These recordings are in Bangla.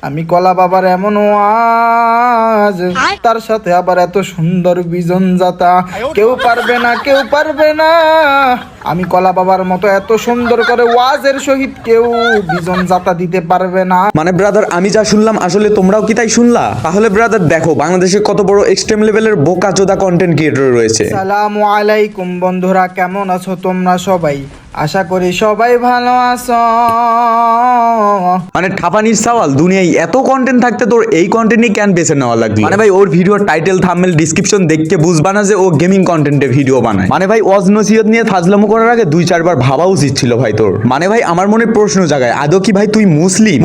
আমি কলা বাবার এমন ওয়াজ, তার সাথে আবার এত সুন্দর বিজন যাতা, কেউ পারবে না, কেউ পারবে না। আমি কলা বাবার মতো এত সুন্দর করে ওয়াজের সহিত কেউ বিজন যাতা দিতে পারবে না। মানে ব্রাদার, আমি যা শুনলাম আসলে তোমরাও কি তাই শুনলা? তাহলে ব্রাদার দেখো বাংলাদেশে কত বড় এক্সট্রিম লেভেলের বোকাচোদা কন্টেন্ট ক্রিয়েটর রয়েছে। আসসালামু আলাইকুম বন্ধুরা, কেমন আছো তোমরা সবাই? আশা করি সবাই ভালো আছো। মানে ঠাপানির সওয়াল, দুনিয়ায় এত কন্টেন্ট থাকতে তোর এই কন্টেন্টই কেন বেছে নেওয়া লাগবে? মানে ভাই ওর ভিডিওর টাইটেল, থাম্বনেল, ডেসক্রিপশন দেখে বুঝবা না যে ও গেমিং কন্টেন্টে ভিডিও বানায়? মানে ভাই ওয়াজ নসিহত নিয়ে ফাজলামো করার আগে 2-4 বার ভাবা উচিত ছিল ভাই তোর। মানে ভাই আমার মনে প্রশ্ন জাগায়, আদৌ কি ভাই তুই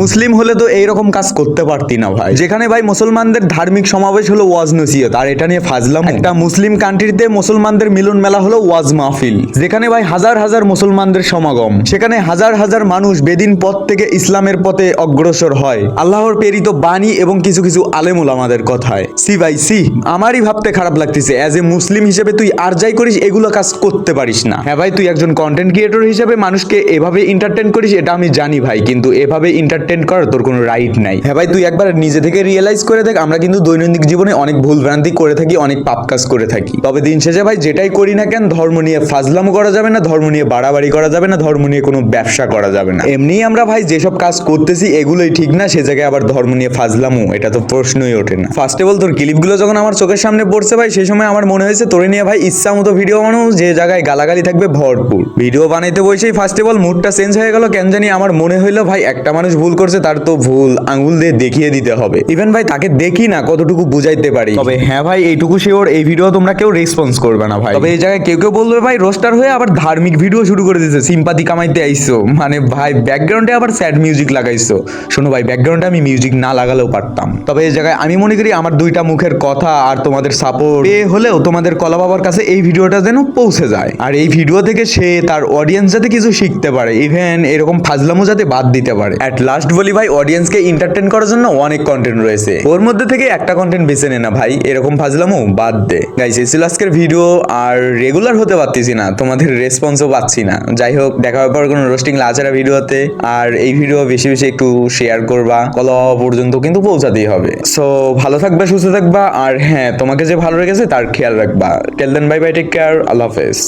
মুসলিম হলে তো এইরকম কাজ করতে পারতি না ভাই? যেখানে ভাই মুসলমানদের ধার্মিক সমাবেশ হলো ওয়াজ নসিহত, আর এটা নিয়ে ফাজলামো। একটা মুসলিম কান্ট্রিতে মুসলমানদের মিলন মেলা হলো ওয়াজ মাহফিল, যেখানে ভাই হাজার হাজার মুসলমানদের সমাগম, সেখানে হাজার হাজার মানুষ বেদিন পথ থেকে ইসলামের পথে অগ্রসর হয় আল্লাহর প্রেরিত বাণী এবং কিছু কিছু আলেম ওলামাদের কথায়। সি ভাই সি, আমারই ভাবতে খারাপ লাগতেছে এজ এ মুসলিম হিসেবে তুই আর যাই করিস এগুলো কাজ করতে পারিস না। হ্যাঁ ভাই, তুই একজন কন্টেন্ট ক্রিয়েটর হিসেবে মানুষকে এভাবে এন্টারটেইন করিস, এটা আমি জানি ভাই, কিন্তু এভাবে এন্টারটেইন করার তোর কোনো রাইট নাই। হ্যাঁ ভাই, তুই একবার নিজে থেকে রিয়েলাইজ করে দেখ, আমরা কিন্তু দৈনন্দিন জীবনে অনেক ভুল ভ্রান্তি করে থাকি, অনেক পাপ কাজ করে থাকি। তবে দিন শেষে ভাই যেটাই করি না কেন, ধর্ম নিয়ে ফাজলামো করা যাবে না, ধর্ম নিয়ে বাড়াবাড়ি করা যাবে না, ধর্ম নিয়ে কোনো ব্যবসা করা যাবে না। এমনি আমরা ভাই যেসব কাজ করতেছি এগুলোই ঠিক না, সে জায়গায় আবার ধর্ম নিয়ে ফাজলামো, এটা তো প্রশ্নই ওঠে না। ফার্স্ট অফ অল তোর ক্লিপগুলো যখন আমার চোখের সামনে পড়ছে ভাই, সেই সময় আমার মনে হয়েছে তোরে নিয়ে ভাই ইচ্ছা মতো ভিডিও বানানো, যে জায়গায় গালাগালি থাকবে ভরপুর। ভিডিও বানাইতে বসেই ফার্স্ট অফ অল মুডটা চেঞ্জ হয়ে গেল, কেন জানি আমার মনে হইলো ভাই একটা মানুষ ভুল করছে, তার তো ভুল আঙ্গুল দিয়ে দেখিয়ে দিতে হবে। ইভেন ভাই তাকে দেখি না কতটুকু বুঝাইতে পারি। তবে হ্যাঁ ভাই, এইটুকু শিওর এই ভিডিও তোমরা কেউ রেসপন্স করবে না ভাই। তবে এই জায়গায় কেউ কেউ বলবে ভাই রোস্টার হয়ে আবার ধার্মিক ভিডিও শুরু করে দিয়েছে, সিম্পাথি কামাইতে আইসো। মানে ভাই ব্যাকগ্রাউন্ডে আবার স্যাড মিউজিক লাগাইছো। শোনো ভাই, ব্যাকগ্রাউন্ডে আমি মিউজিক না লাগালেও পারতাম। তবে এই জায়গায় আমি মনে করি আমার দুইটা মুখের কথা আর তোমাদের সাপোর্ট হলেও তোমাদের কলা বাবার কাছে এই ভিডিওটা যেন পৌঁছে যায়, আর এই ভিডিও থেকে সে তার অডিয়েন্স যাতে কিছু শিখতে পারে, ইভেন এরকম ফাজলামো যাতে বাদ দিতে পারে। অ্যাট লাস্ট বলি ভাই, অডিয়েন্সকে এন্টারটেইন করার জন্য অনেক কন্টেন্ট রয়েছে, ওর মধ্যে থেকে একটা কন্টেন্ট বেছে নে না ভাই, এরকম ফাজলামো বাদ দে। গাইস এই ছিল আজকের ভিডিও, আর রেগুলার হতে পারতেছি না, তোমাদের রেসপন্সও পাচ্ছি না। যাই হোক, দেখা হবে পর কোনো রোস্টিং লাচারা ভিডিওতে। আর এই ভিডিও বেশি বেশি একটু শেয়ার করবা, কলা পর্যন্ত কিন্তু পৌঁছাতেই হবে। সো ভালো থাকবা, সুস্থ থাকবা, আর হ্যাঁ তোমাকে যে ভালো রেখেছে তার খেয়াল রাখবা। টেল দেন বাই বাই, টেক কেয়ার, আল্লাহ হাফেজ।